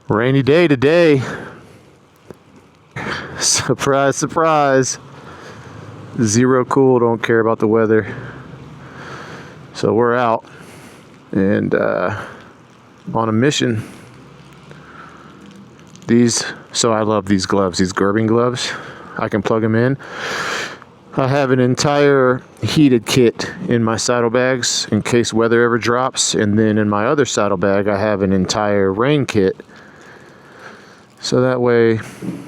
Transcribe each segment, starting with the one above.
Rainy day today. Surprise, surprise. Zero cool, don't care about the weather. So we're out and on a mission. So I love these gloves, these Gerbing gloves. I can plug them in. I have an entire heated kit in my saddlebags in case weather ever drops. And then in my other saddlebag, I have an entire rain kit. So that way,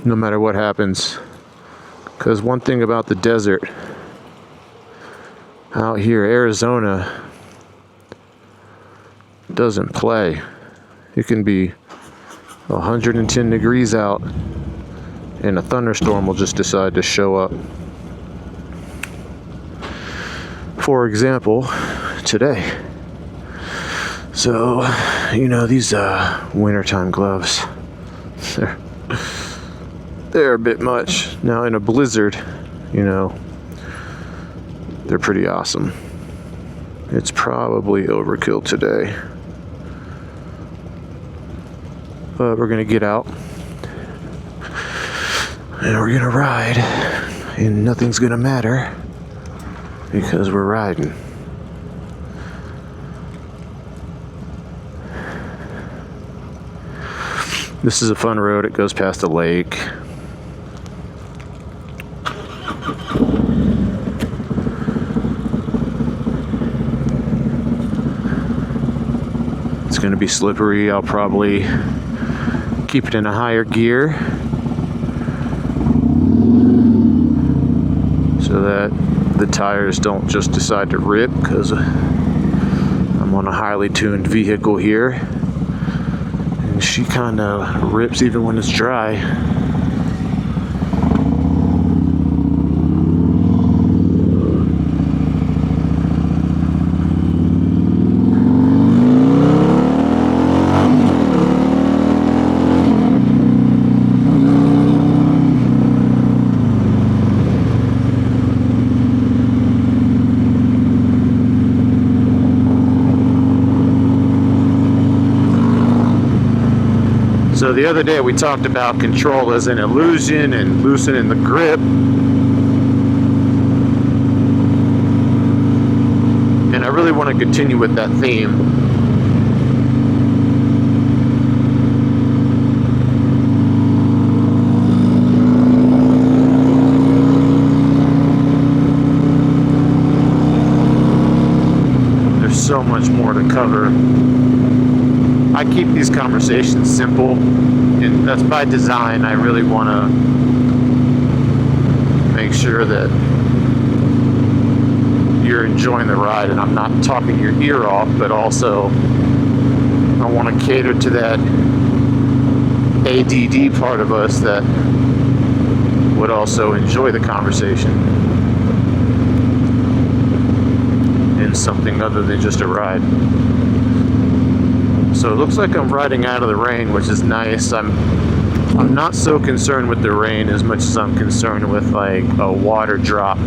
no matter what happens, because one thing about the desert out here, Arizona doesn't play. It can be 110 degrees out and a thunderstorm will just decide to show up. For example, today. So, these wintertime gloves, they're a bit much. Now in a blizzard, they're pretty awesome. It's probably overkill today. But we're gonna get out and we're gonna ride and nothing's gonna matter because we're riding. This is a fun road. It goes past a lake. It's going to be slippery. I'll probably keep it in a higher gear so that the tires don't just decide to rip, because I'm on a highly tuned vehicle here and she kind of rips even when it's dry. So the other day we talked about control as an illusion and loosening the grip. And I really want to continue with that theme. There's so much more to cover. I keep these conversations simple, and that's by design. I really want to make sure that you're enjoying the ride and I'm not talking your ear off, but also I want to cater to that ADD part of us that would also enjoy the conversation in something other than just a ride. So it looks like I'm riding out of the rain, which is nice. I'm not so concerned with the rain as much as I'm concerned with like a water drop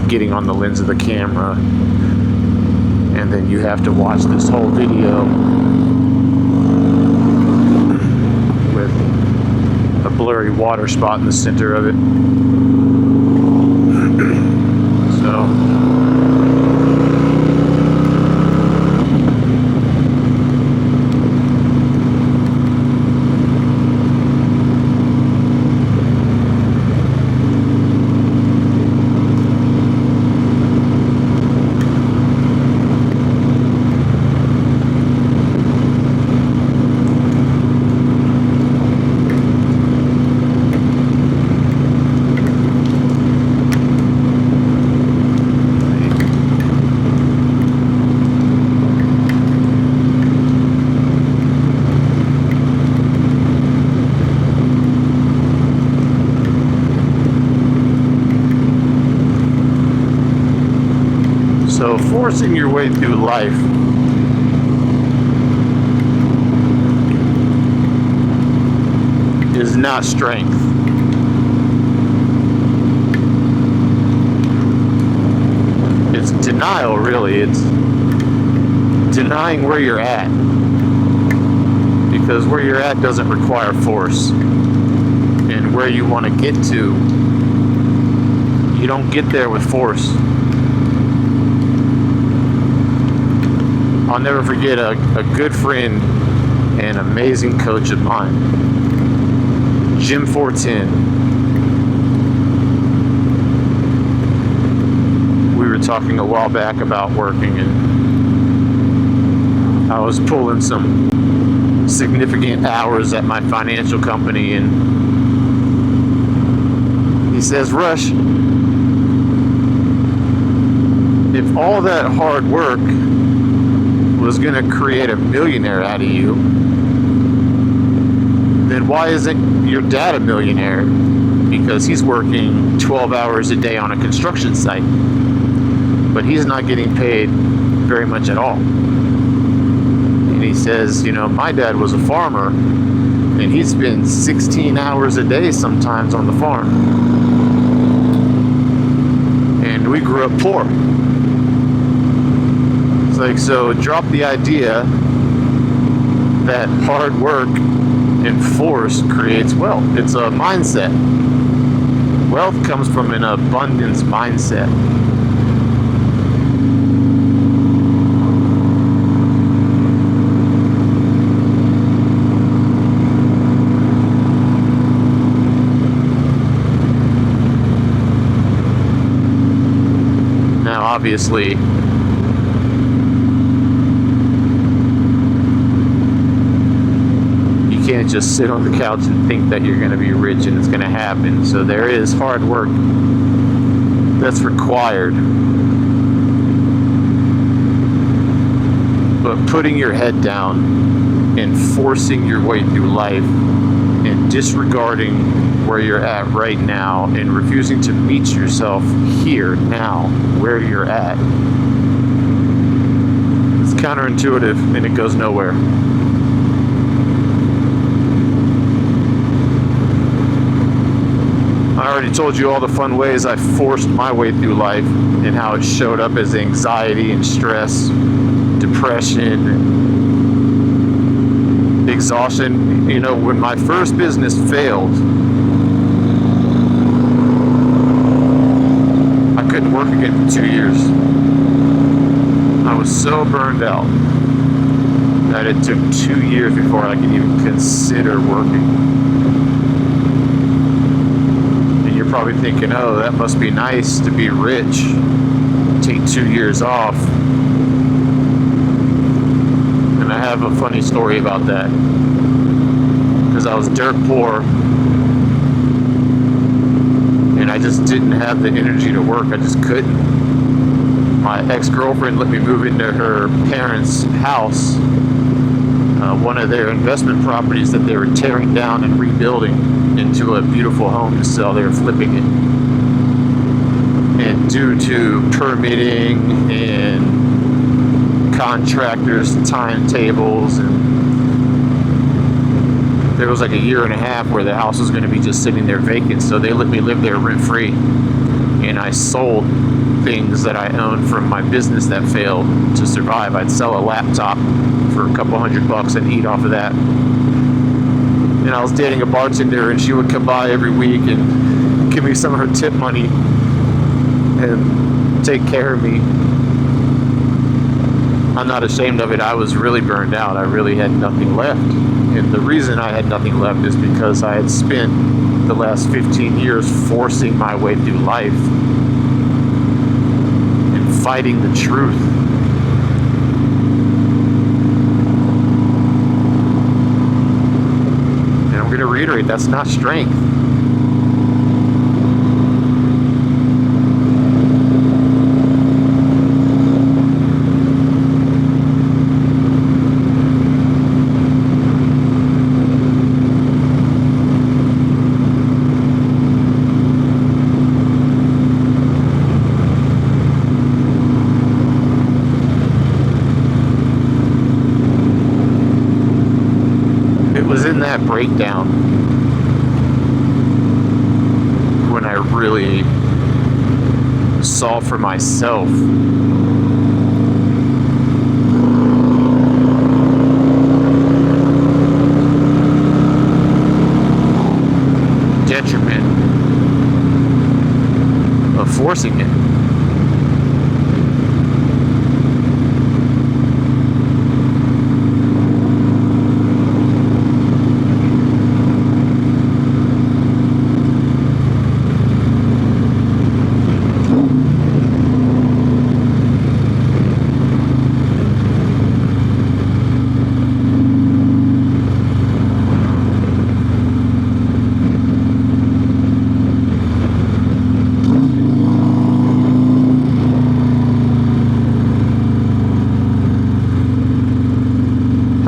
getting on the lens of the camera, and then you have to watch this whole video with a blurry water spot in the center of it. So forcing your way through life is not strength. It's denial, really. It's denying where you're at. because where you're at doesn't require force. And where you want to get to, you don't get there with force. I'll never forget a good friend and amazing coach of mine, Jim 410. We were talking a while back about working, and I was pulling some significant hours at my financial company, and he says, Rush, if all that hard work was going to create a millionaire out of you, then why isn't your dad a millionaire? Because he's working 12 hours a day on a construction site, but he's not getting paid very much at all. And he says, my dad was a farmer, and he'd spend 16 hours a day sometimes on the farm. And we grew up poor. It's like, so drop the idea that hard work and force creates wealth. It's a mindset. Wealth comes from an abundance mindset. Now, obviously, you can't just sit on the couch and think that you're going to be rich and it's going to happen. So there is hard work that's required. But putting your head down and forcing your way through life and disregarding where you're at right now and refusing to meet yourself here now where you're at, it's counterintuitive and it goes nowhere. I already told you all the fun ways I forced my way through life and how it showed up as anxiety and stress, depression, exhaustion. When my first business failed, I couldn't work again for 2 years. I was so burned out that it took 2 years before I could even consider working. Probably thinking, oh, that must be nice to be rich, take 2 years off. And I have a funny story about that, because I was dirt poor and I just didn't have the energy to work. I just couldn't. My ex-girlfriend let me move into her parents' house, one of their investment properties that they were tearing down and rebuilding into a beautiful home to sell. They were flipping it. And due to permitting and contractors' timetables, and there was like a year and a half where the house was going to be just sitting there vacant, so they let me live there rent-free. And I sold things that I owned from my business that failed to survive. I'd sell a laptop for a couple $100 and eat off of that. And I was dating a bartender, and she would come by every week and give me some of her tip money and take care of me. I'm not ashamed of it. I was really burned out. I really had nothing left. And the reason I had nothing left is because I had spent the last 15 years forcing my way through life and fighting the truth. I'm going to reiterate, that's not strength. It was in that breakdown when I really saw for myself forcing it.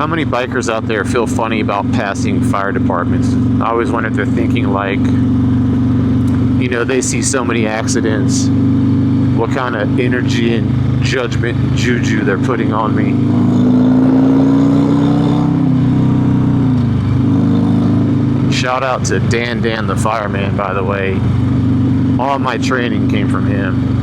How many bikers out there feel funny about passing fire departments? I always wonder if they're thinking like, you know, they see so many accidents, what kind of energy and judgment and juju they're putting on me. Shout out to Dan the fireman, by the way. All my training came from him.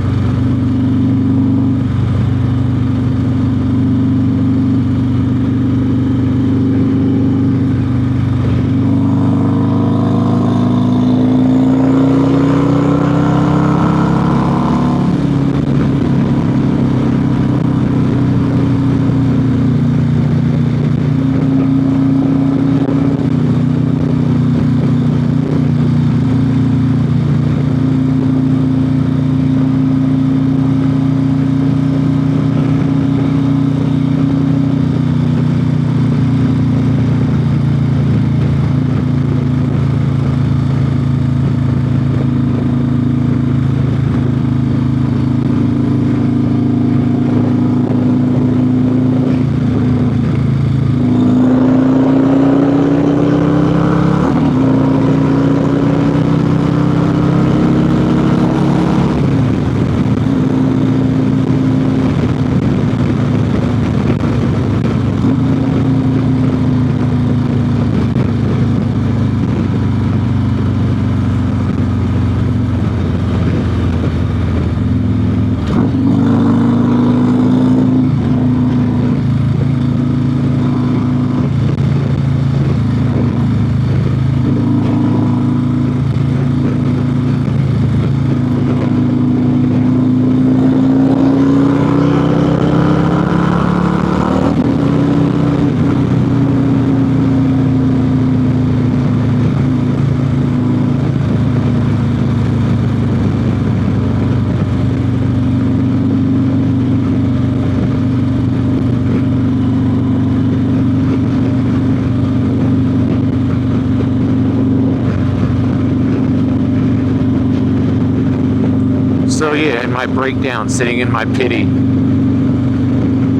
So yeah, in my breakdown, sitting in my pity,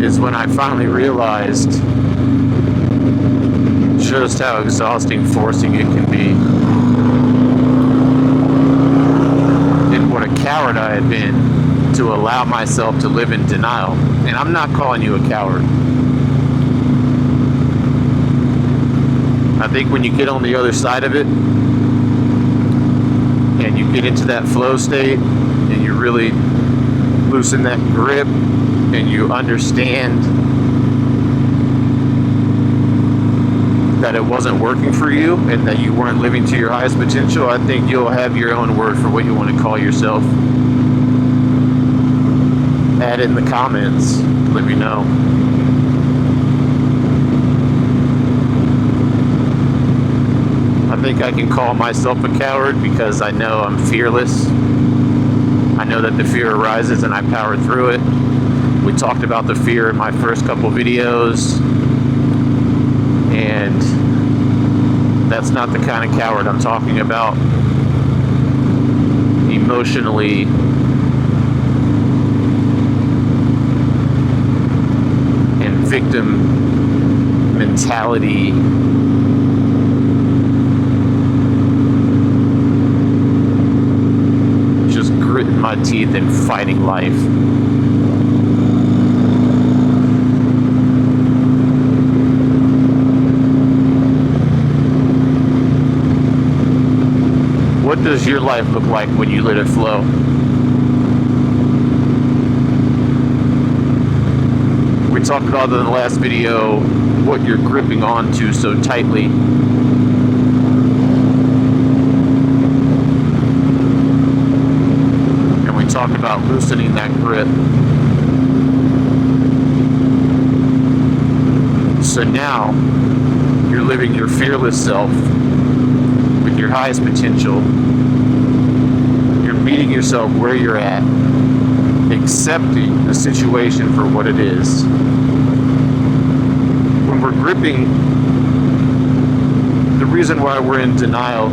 is when I finally realized just how exhausting forcing it can be. And what a coward I had been to allow myself to live in denial. And I'm not calling you a coward. I think when you get on the other side of it, and you get into that flow state, and you really loosen that grip, and you understand that it wasn't working for you, and that you weren't living to your highest potential, I think you'll have your own word for what you want to call yourself. Add it in the comments. Let me know. I think I can call myself a coward because I know I'm fearless. I know that the fear arises and I power through it. We talked about the fear in my first couple videos, and that's not the kind of coward I'm talking about. Emotionally and victim mentality gritting my teeth and fighting life. What does your life look like when you let it flow? We talked about in the last video what you're gripping onto so tightly. about loosening that grip. So now you're living your fearless self with your highest potential. You're meeting yourself where you're at, accepting the situation for what it is. When we're gripping, the reason why we're in denial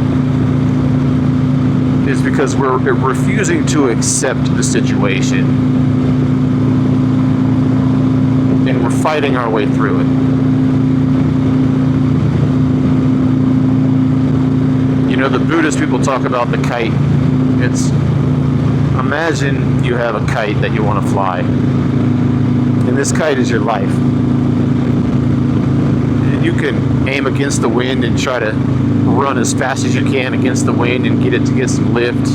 is because we're refusing to accept the situation, and we're fighting our way through it. You know, the Buddhist people talk about the kite. It's, imagine you have a kite that you want to fly, and this kite is your life. And you can aim against the wind and try to run as fast as you can against the wind and get it to get some lift,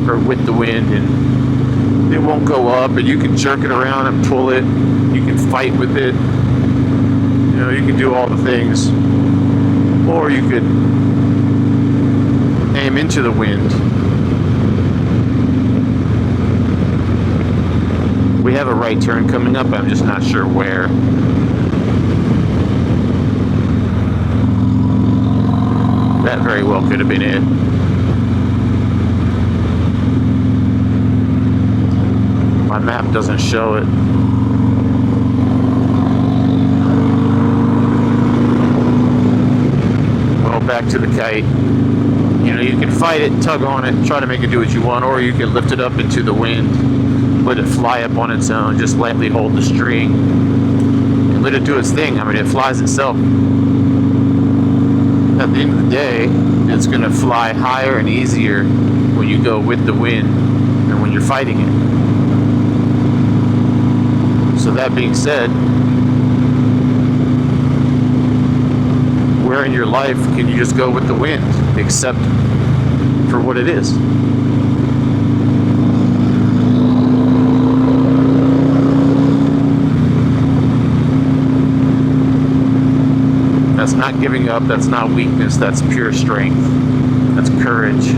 or with the wind, and it won't go up, and you can jerk it around and pull it. You can fight with it. You know, you can do all the things. Or you could aim into the wind. We have a right turn coming up, I'm just not sure where. That very well could have been it. My map doesn't show it. Well, back to the kite. You know, you can fight it, tug on it, try to make it do what you want, or you can lift it up into the wind, let it fly up on its own, just lightly hold the string, and let it do its thing. I mean, it flies itself. At the end of the day, it's going to fly higher and easier when you go with the wind than when you're fighting it. So that being said, where in your life can you just go with the wind, accept for what it is? That's not giving up, that's not weakness, that's pure strength. That's courage.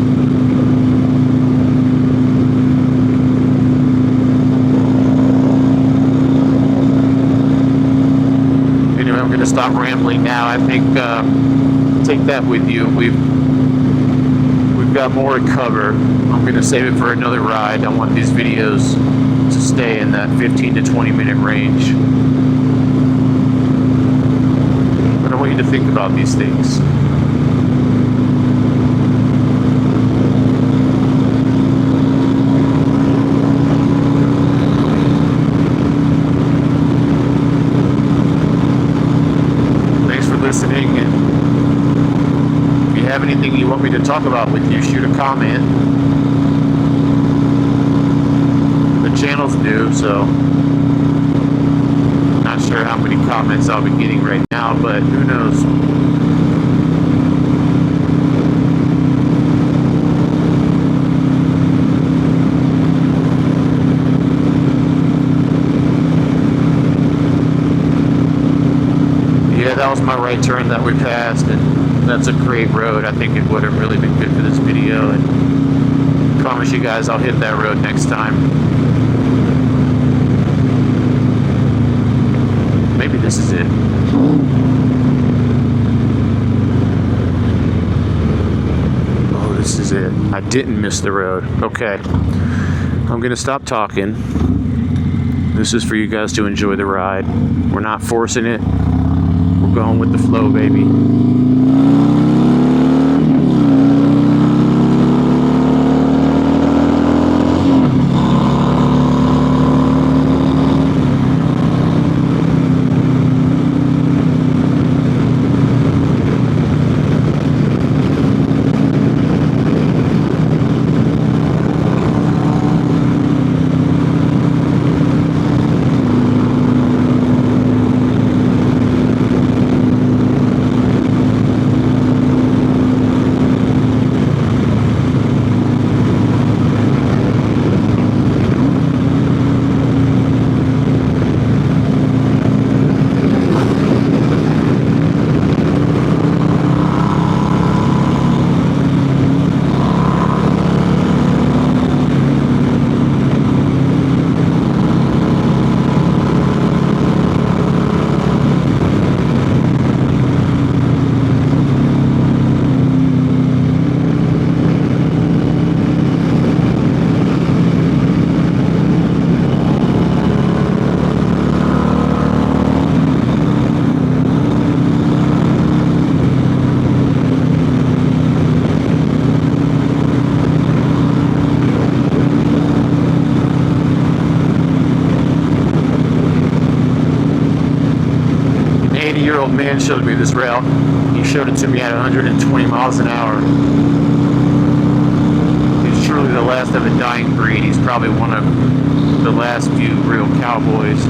Anyway, I'm going to stop rambling now. I think take that with you. We've got more to cover. I'm going to save it for another ride. I want these videos to stay in that 15 to 20 minute range. But I want you to think about these things. Thanks for listening, and if you have anything you want me to talk about with you, shoot a comment. The channel's new, so not sure how many comments I'll be getting right now, but who knows. Yeah, that was my right turn that we passed, and that's a great road. I think it would have really been good for this video, and I promise you guys I'll hit that road next time. Maybe this is it. Oh, this is it. I didn't miss the road. Okay. I'm going to stop talking. This is for you guys to enjoy the ride. We're not forcing it. We're going with the flow, baby. old man showed me this route. He showed it to me at 120 miles an hour. He's truly the last of a dying breed. He's probably one of the last few real cowboys.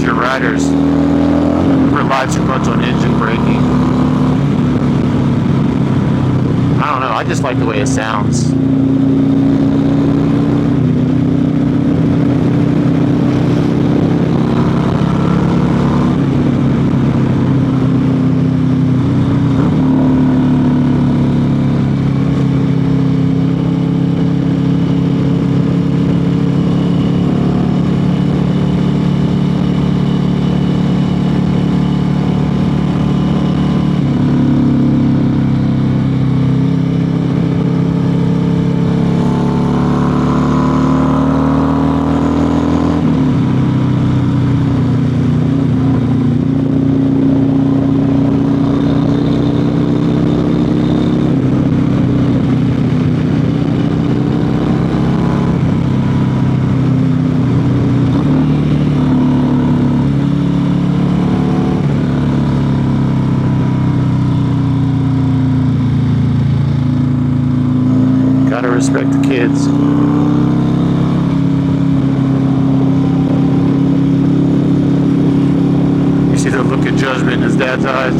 Riders rely too much on engine braking. I don't know, I just like the way it sounds. Gotta respect the kids. You see the look of judgment in his dad's eyes?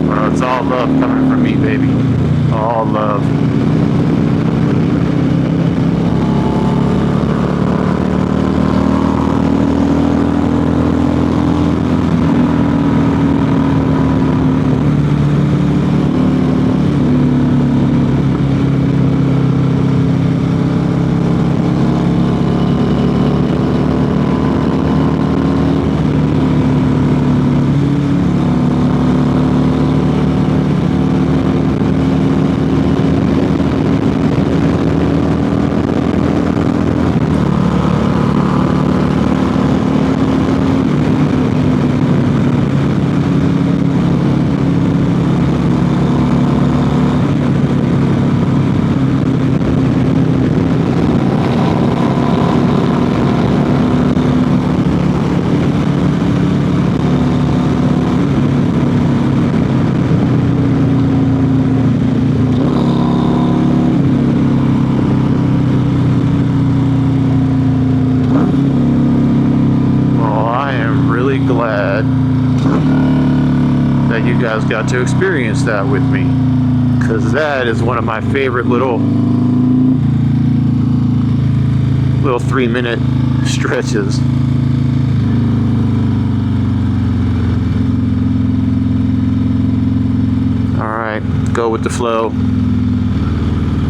Well, it's all love coming from me, baby. All love. Glad that you guys got to experience that with me, because that is one of my favorite little 3-minute stretches. Alright, go with the flow,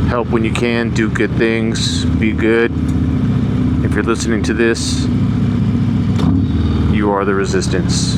help when you can, do good things, be good. If you're listening to this, you are the resistance.